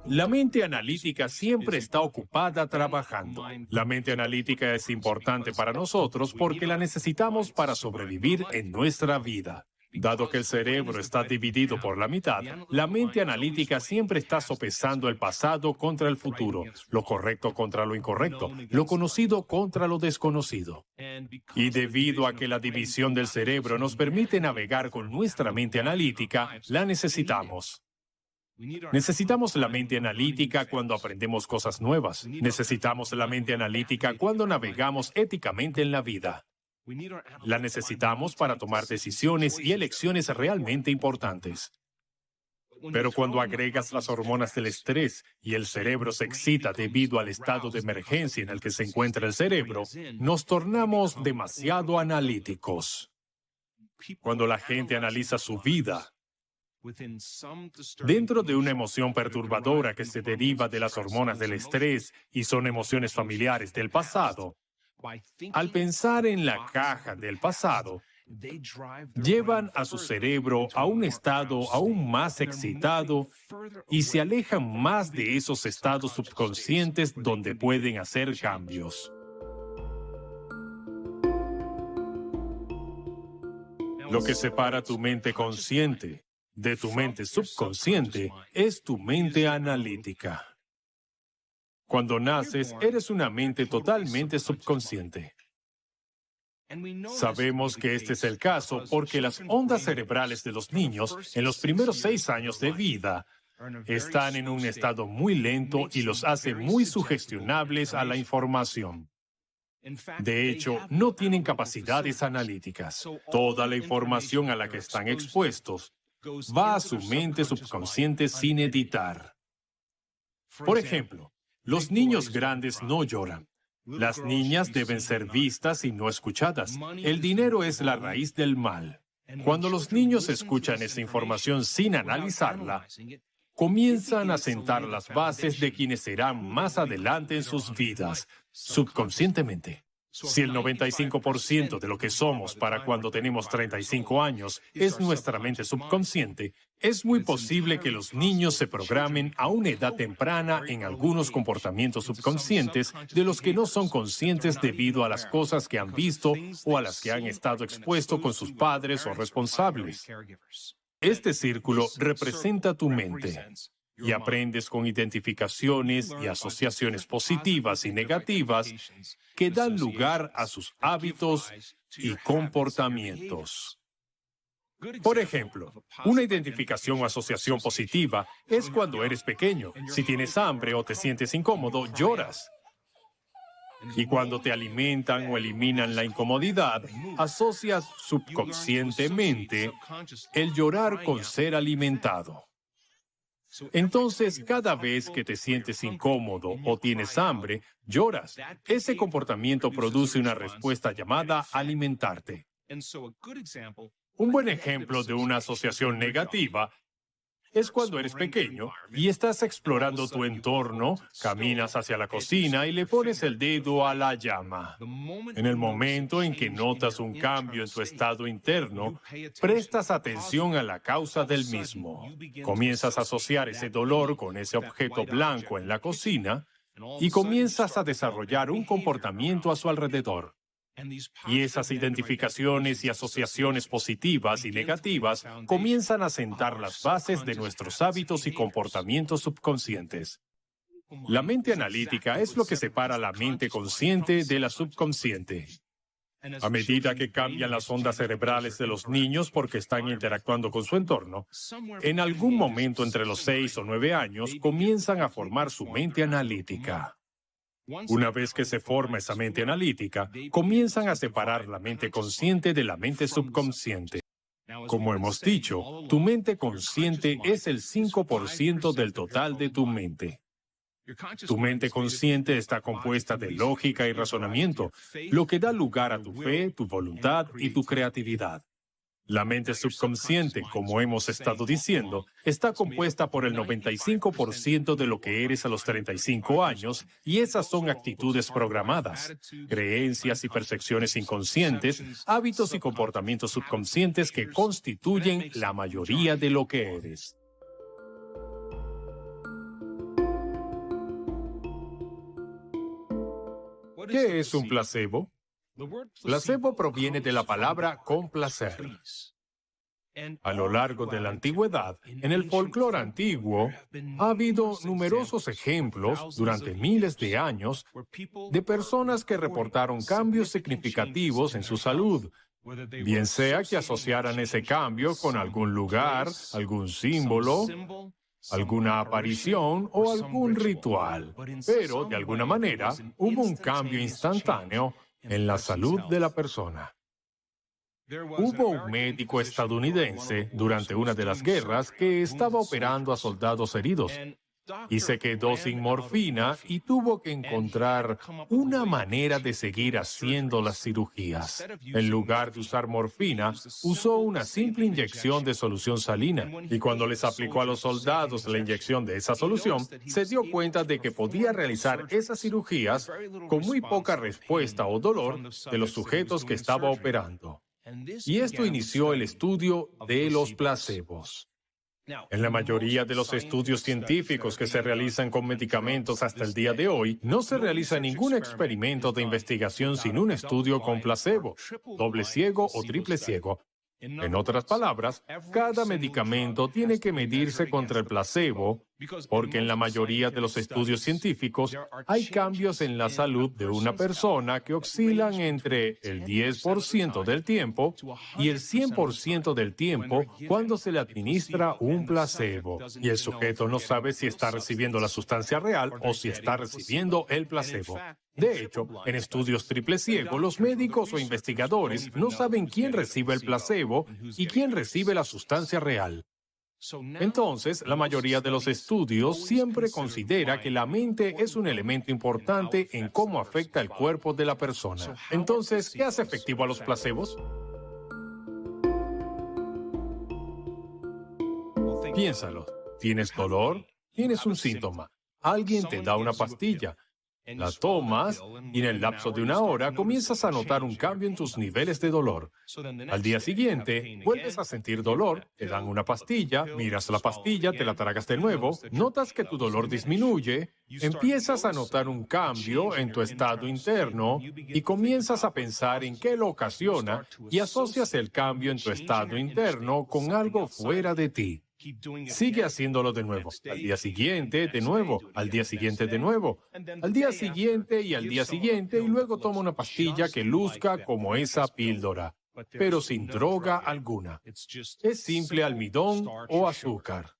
La mente analítica siempre está ocupada trabajando. La mente analítica es importante para nosotros porque la necesitamos para sobrevivir en nuestra vida. Dado que el cerebro está dividido por la mitad, la mente analítica siempre está sopesando el pasado contra el futuro, lo correcto contra lo incorrecto, lo conocido contra lo desconocido. Y debido a que la división del cerebro nos permite navegar con nuestra mente analítica, la necesitamos. Necesitamos la mente analítica cuando aprendemos cosas nuevas. Necesitamos la mente analítica cuando navegamos éticamente en la vida. La necesitamos para tomar decisiones y elecciones realmente importantes. Pero cuando agregas las hormonas del estrés y el cerebro se excita debido al estado de emergencia en el que se encuentra el cerebro, nos tornamos demasiado analíticos. Cuando la gente analiza su vida, dentro de una emoción perturbadora que se deriva de las hormonas del estrés y son emociones familiares del pasado, al pensar en la caja del pasado, llevan a su cerebro a un estado aún más excitado y se alejan más de esos estados subconscientes donde pueden hacer cambios. Lo que separa tu mente consciente de tu mente subconsciente es tu mente analítica. Cuando naces, eres una mente totalmente subconsciente. Sabemos que este es el caso porque las ondas cerebrales de los niños en los primeros 6 años de vida están en un estado muy lento y los hace muy sugestionables a la información. De hecho, no tienen capacidades analíticas. Toda la información a la que están expuestos va a su mente subconsciente sin editar. Por ejemplo, los niños grandes no lloran. Las niñas deben ser vistas y no escuchadas. El dinero es la raíz del mal. Cuando los niños escuchan esa información sin analizarla, comienzan a sentar las bases de quienes serán más adelante en sus vidas, subconscientemente. Si el 95% de lo que somos para cuando tenemos 35 años es nuestra mente subconsciente, es muy posible que los niños se programen a una edad temprana en algunos comportamientos subconscientes de los que no son conscientes debido a las cosas que han visto o a las que han estado expuestos con sus padres o responsables. Este círculo representa tu mente. Y aprendes con identificaciones y asociaciones positivas y negativas que dan lugar a sus hábitos y comportamientos. Por ejemplo, una identificación o asociación positiva es cuando eres pequeño. Si tienes hambre o te sientes incómodo, lloras. Y cuando te alimentan o eliminan la incomodidad, asocias subconscientemente el llorar con ser alimentado. Entonces, cada vez que te sientes incómodo o tienes hambre, lloras. Ese comportamiento produce una respuesta llamada alimentarte. Un buen ejemplo de una asociación negativa es cuando eres pequeño y estás explorando tu entorno, caminas hacia la cocina y le pones el dedo a la llama. En el momento en que notas un cambio en tu estado interno, prestas atención a la causa del mismo. Comienzas a asociar ese dolor con ese objeto blanco en la cocina y comienzas a desarrollar un comportamiento a su alrededor. Y esas identificaciones y asociaciones positivas y negativas comienzan a sentar las bases de nuestros hábitos y comportamientos subconscientes. La mente analítica es lo que separa la mente consciente de la subconsciente. A medida que cambian las ondas cerebrales de los niños porque están interactuando con su entorno, en algún momento entre los 6 o 9 años comienzan a formar su mente analítica. Una vez que se forma esa mente analítica, comienzan a separar la mente consciente de la mente subconsciente. Como hemos dicho, tu mente consciente es el 5% del total de tu mente. Tu mente consciente está compuesta de lógica y razonamiento, lo que da lugar a tu fe, tu voluntad y tu creatividad. La mente subconsciente, como hemos estado diciendo, está compuesta por el 95% de lo que eres a los 35 años y esas son actitudes programadas, creencias y percepciones inconscientes, hábitos y comportamientos subconscientes que constituyen la mayoría de lo que eres. ¿Qué es un placebo? Placebo proviene de la palabra complacer. A lo largo de la antigüedad, en el folclore antiguo, ha habido numerosos ejemplos durante miles de años de personas que reportaron cambios significativos en su salud, bien sea que asociaran ese cambio con algún lugar, algún símbolo, alguna aparición o algún ritual. Pero, de alguna manera, hubo un cambio instantáneo en la salud de la persona. Hubo un médico estadounidense durante una de las guerras que estaba operando a soldados heridos y se quedó sin morfina y tuvo que encontrar una manera de seguir haciendo las cirugías. En lugar de usar morfina, usó una simple inyección de solución salina y cuando les aplicó a los soldados la inyección de esa solución, se dio cuenta de que podía realizar esas cirugías con muy poca respuesta o dolor de los sujetos que estaba operando. Y esto inició el estudio de los placebos. En la mayoría de los estudios científicos que se realizan con medicamentos hasta el día de hoy, no se realiza ningún experimento de investigación sin un estudio con placebo, doble ciego o triple ciego. En otras palabras, cada medicamento tiene que medirse contra el placebo, porque en la mayoría de los estudios científicos hay cambios en la salud de una persona que oscilan entre el 10% del tiempo y el 100% del tiempo cuando se le administra un placebo. Y el sujeto no sabe si está recibiendo la sustancia real o si está recibiendo el placebo. De hecho, en estudios triple ciego, los médicos o investigadores no saben quién recibe el placebo y quién recibe la sustancia real. Entonces, la mayoría de los estudios siempre considera que la mente es un elemento importante en cómo afecta el cuerpo de la persona. Entonces, ¿qué hace efectivo a los placebos? Piénsalo. ¿Tienes dolor? Tienes un síntoma. Alguien te da una pastilla. La tomas y en el lapso de una hora comienzas a notar un cambio en tus niveles de dolor. Al día siguiente, vuelves a sentir dolor, te dan una pastilla, miras la pastilla, te la tragas de nuevo, notas que tu dolor disminuye, empiezas a notar un cambio en tu estado interno y comienzas a pensar en qué lo ocasiona y asocias el cambio en tu estado interno con algo fuera de ti. Sigue haciéndolo de nuevo. Al día siguiente, de nuevo. Al día siguiente, de nuevo. Al día siguiente y al día siguiente y luego toma una pastilla que luzca como esa píldora, pero sin droga alguna. Es simple almidón o azúcar.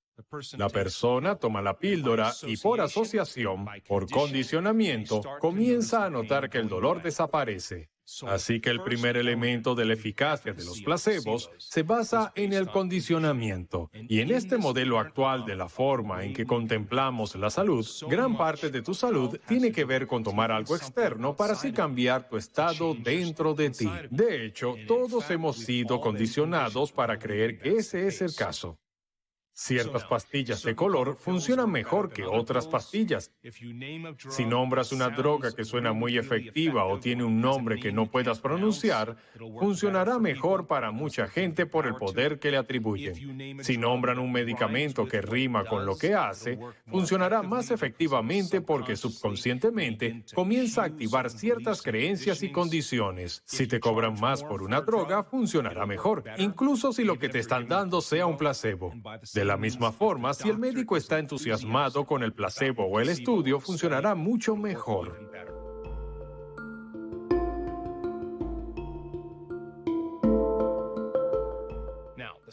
La persona toma la píldora y por asociación, por condicionamiento, comienza a notar que el dolor desaparece. Así que el primer elemento de la eficacia de los placebos se basa en el condicionamiento. Y en este modelo actual de la forma en que contemplamos la salud, gran parte de tu salud tiene que ver con tomar algo externo para así cambiar tu estado dentro de ti. De hecho, todos hemos sido condicionados para creer que ese es el caso. Ciertas pastillas de color funcionan mejor que otras pastillas. Si nombras una droga que suena muy efectiva o tiene un nombre que no puedas pronunciar, funcionará mejor para mucha gente por el poder que le atribuyen. Si nombran un medicamento que rima con lo que hace, funcionará más efectivamente porque subconscientemente comienza a activar ciertas creencias y condiciones. Si te cobran más por una droga, funcionará mejor, incluso si lo que te están dando sea un placebo. De la misma forma, si el médico está entusiasmado con el placebo o el estudio, funcionará mucho mejor.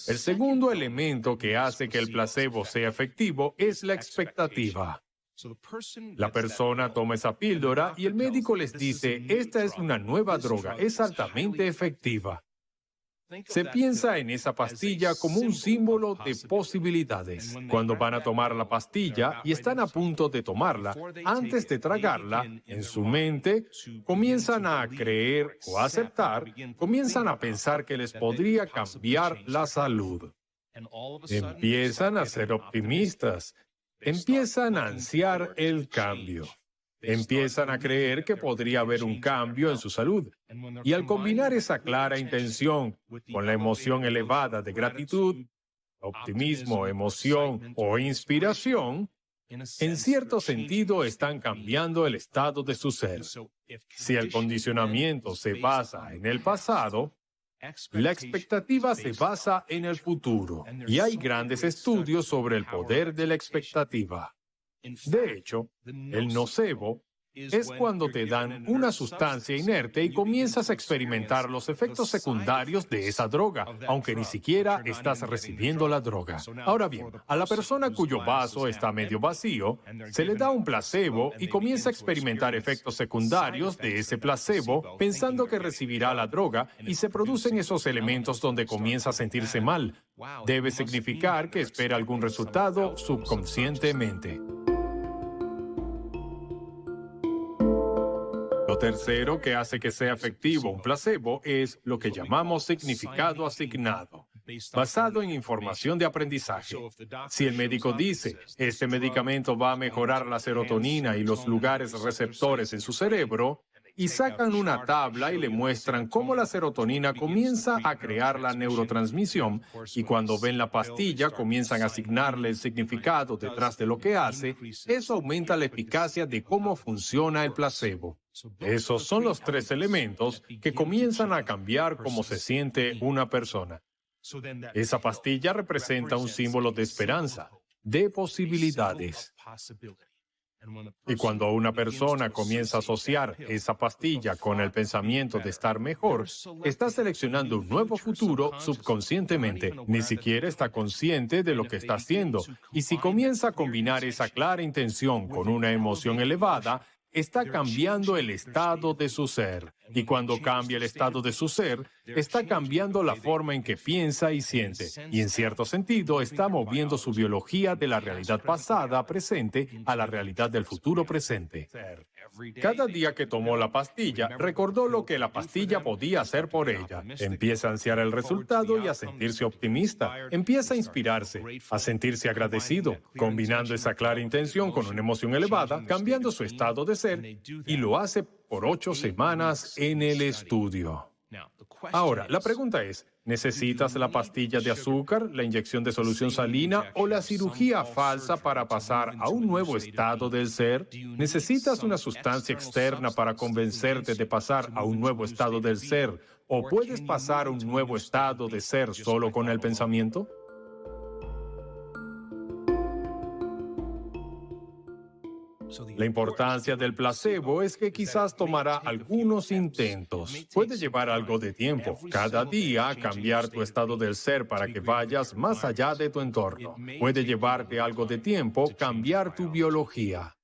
El segundo elemento que hace que el placebo sea efectivo es la expectativa. La persona toma esa píldora y el médico les dice, esta es una nueva droga, es altamente efectiva. Se piensa en esa pastilla como un símbolo de posibilidades. Cuando van a tomar la pastilla y están a punto de tomarla, antes de tragarla, en su mente, comienzan a creer o a aceptar, comienzan a pensar que les podría cambiar la salud. Empiezan a ser optimistas, empiezan a ansiar el cambio. Empiezan a creer que podría haber un cambio en su salud. Y al combinar esa clara intención con la emoción elevada de gratitud, optimismo, emoción o inspiración, En cierto sentido, están cambiando el estado de su ser. Si el condicionamiento se basa en el pasado, la expectativa se basa en el futuro. Y hay grandes estudios sobre el poder de la expectativa. De hecho, el nocebo es cuando te dan una sustancia inerte y comienzas a experimentar los efectos secundarios de esa droga, aunque ni siquiera estás recibiendo la droga. Ahora bien, a la persona cuyo vaso está medio vacío, se le da un placebo y comienza a experimentar efectos secundarios de ese placebo, pensando que recibirá la droga, y se producen esos elementos donde comienza a sentirse mal. Debe significar que espera algún resultado subconscientemente. Lo tercero que hace que sea efectivo un placebo es lo que llamamos significado asignado, basado en información de aprendizaje. Si el médico dice, este medicamento va a mejorar la serotonina y los lugares receptores en su cerebro, y sacan una tabla y le muestran cómo la serotonina comienza a crear la neurotransmisión, y cuando ven la pastilla comienzan a asignarle el significado detrás de lo que hace, eso aumenta la eficacia de cómo funciona el placebo. Esos son los tres elementos que comienzan a cambiar cómo se siente una persona. Esa pastilla representa un símbolo de esperanza, de posibilidades. Y cuando una persona comienza a asociar esa pastilla con el pensamiento de estar mejor, está seleccionando un nuevo futuro subconscientemente. Ni siquiera está consciente de lo que está haciendo. Y si comienza a combinar esa clara intención con una emoción elevada, está cambiando el estado de su ser. Y cuando cambia el estado de su ser, está cambiando la forma en que piensa y siente. Y en cierto sentido, está moviendo su biología de la realidad pasada presente a la realidad del futuro presente. Cada día que tomó la pastilla, recordó lo que la pastilla podía hacer por ella. Empieza a ansiar el resultado y a sentirse optimista. Empieza a inspirarse, a sentirse agradecido, combinando esa clara intención con una emoción elevada, cambiando su estado de ser, y lo hace por 8 semanas en el estudio. Ahora, la pregunta es, ¿necesitas la pastilla de azúcar, la inyección de solución salina o la cirugía falsa para pasar a un nuevo estado del ser? ¿Necesitas una sustancia externa para convencerte de pasar a un nuevo estado del ser? ¿O puedes pasar a un nuevo estado de ser solo con el pensamiento? La importancia del placebo es que quizás tomará algunos intentos. Puede llevar algo de tiempo, cada día, cambiar tu estado del ser para que vayas más allá de tu entorno. Puede llevarte algo de tiempo cambiar tu biología.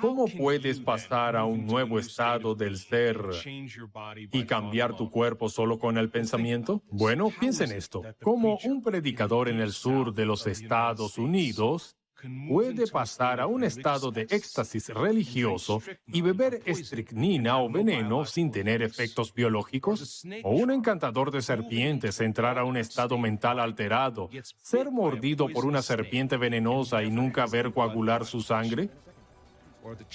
¿Cómo puedes pasar a un nuevo estado del ser y cambiar tu cuerpo solo con el pensamiento? Bueno, piensa en esto. Como un predicador en el sur de los Estados Unidos puede pasar a un estado de éxtasis religioso y beber estricnina o veneno sin tener efectos biológicos, o un encantador de serpientes entrar a un estado mental alterado, ser mordido por una serpiente venenosa y nunca ver coagular su sangre,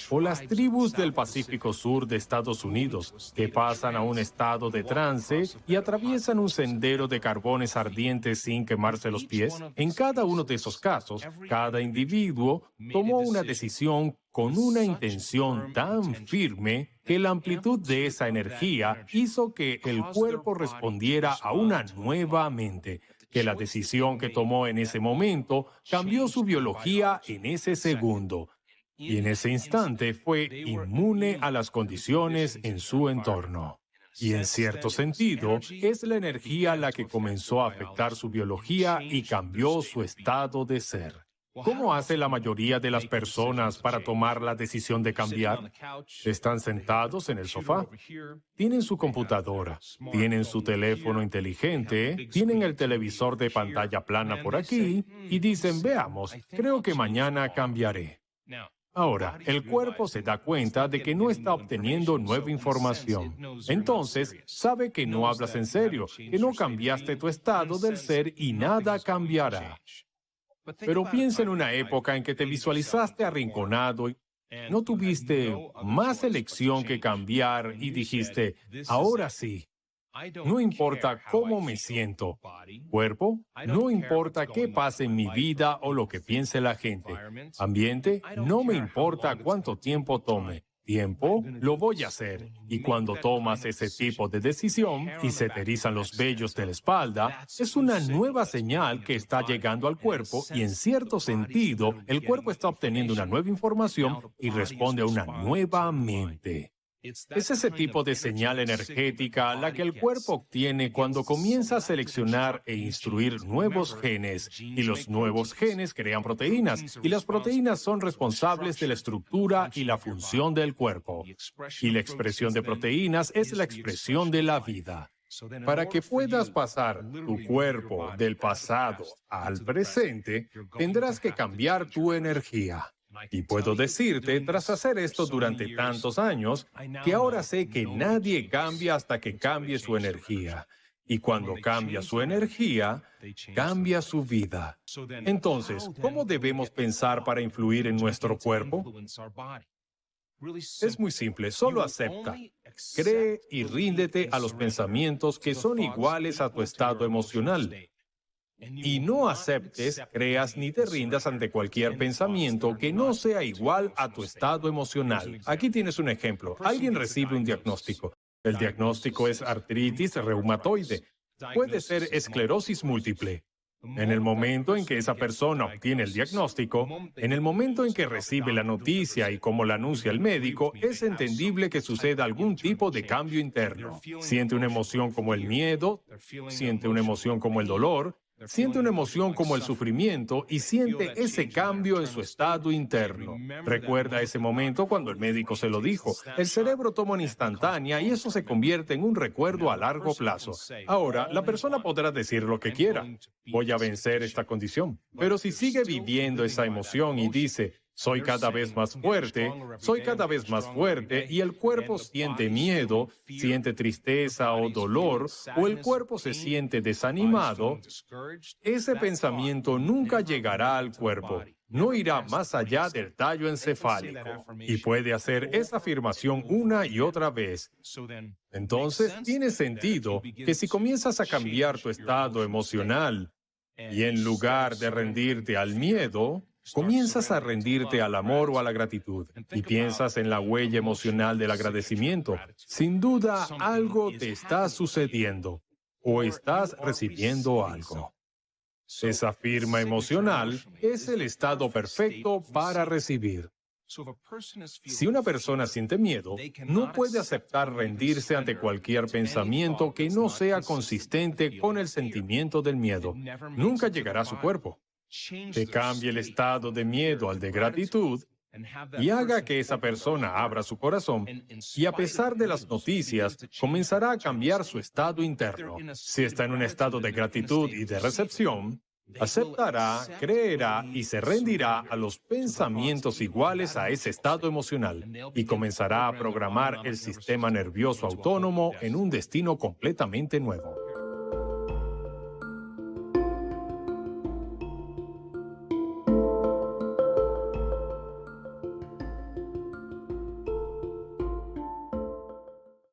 o las tribus del Pacífico Sur de Estados Unidos, que pasan a un estado de trance y atraviesan un sendero de carbones ardientes sin quemarse los pies. En cada uno de esos casos, cada individuo tomó una decisión con una intención tan firme que la amplitud de esa energía hizo que el cuerpo respondiera a una nueva mente, que la decisión que tomó en ese momento cambió su biología en ese segundo. Y en ese instante fue inmune a las condiciones en su entorno. Y en cierto sentido, es la energía la que comenzó a afectar su biología y cambió su estado de ser. ¿Cómo hace la mayoría de las personas para tomar la decisión de cambiar? Están sentados en el sofá, tienen su computadora, tienen su teléfono inteligente, tienen el televisor de pantalla plana por aquí y dicen, veamos, creo que mañana cambiaré. Ahora, el cuerpo se da cuenta de que no está obteniendo nueva información. Entonces, sabe que no hablas en serio, que no cambiaste tu estado del ser y nada cambiará. Pero piensa en una época en que te visualizaste arrinconado y no tuviste más elección que cambiar y dijiste, ahora sí, No importa cómo me siento. Cuerpo, no importa qué pase en mi vida o lo que piense la gente. Ambiente, no me importa cuánto tiempo tome. Tiempo, lo voy a hacer. Y cuando tomas ese tipo de decisión y se te erizan los vellos de la espalda, es una nueva señal que está llegando al cuerpo y en cierto sentido, el cuerpo está obteniendo una nueva información y responde a una nueva mente. Es ese tipo de señal energética la que el cuerpo obtiene cuando comienza a seleccionar e instruir nuevos genes, y los nuevos genes crean proteínas, y las proteínas son responsables de la estructura y la función del cuerpo. Y la expresión de proteínas es la expresión de la vida. Para que puedas pasar tu cuerpo del pasado al presente, tendrás que cambiar tu energía. Y puedo decirte, tras hacer esto durante tantos años, que ahora sé que nadie cambia hasta que cambie su energía. Y cuando cambia su energía, cambia su vida. Entonces, ¿cómo debemos pensar para influir en nuestro cuerpo? Es muy simple, solo acepta. Cree y ríndete a los pensamientos que son iguales a tu estado emocional. Y no aceptes, creas ni te rindas ante cualquier pensamiento que no sea igual a tu estado emocional. Aquí tienes un ejemplo. Alguien recibe un diagnóstico. El diagnóstico es artritis reumatoide. Puede ser esclerosis múltiple. En el momento en que esa persona obtiene el diagnóstico, en el momento en que recibe la noticia y como la anuncia el médico, es entendible que suceda algún tipo de cambio interno. Siente una emoción como el miedo, siente una emoción como el dolor, siente una emoción como el sufrimiento y siente ese cambio en su estado interno. Recuerda ese momento cuando el médico se lo dijo. El cerebro toma una instantánea y eso se convierte en un recuerdo a largo plazo. Ahora, la persona podrá decir lo que quiera. Voy a vencer esta condición. Pero si sigue viviendo esa emoción y dice, soy cada vez más fuerte, y el cuerpo siente miedo, siente tristeza o dolor, o el cuerpo se siente desanimado, ese pensamiento nunca llegará al cuerpo, no irá más allá del tallo encefálico, y puede hacer esa afirmación una y otra vez. Entonces, tiene sentido que si comienzas a cambiar tu estado emocional, y en lugar de rendirte al miedo, comienzas a rendirte al amor o a la gratitud y piensas en la huella emocional del agradecimiento. Sin duda, algo te está sucediendo o estás recibiendo algo. Esa firma emocional es el estado perfecto para recibir. Si una persona siente miedo, no puede aceptar rendirse ante cualquier pensamiento que no sea consistente con el sentimiento del miedo. Nunca llegará a su cuerpo. Que cambie el estado de miedo al de gratitud y haga que esa persona abra su corazón y a pesar de las noticias, comenzará a cambiar su estado interno. Si está en un estado de gratitud y de recepción, aceptará, creerá y se rendirá a los pensamientos iguales a ese estado emocional y comenzará a programar el sistema nervioso autónomo en un destino completamente nuevo.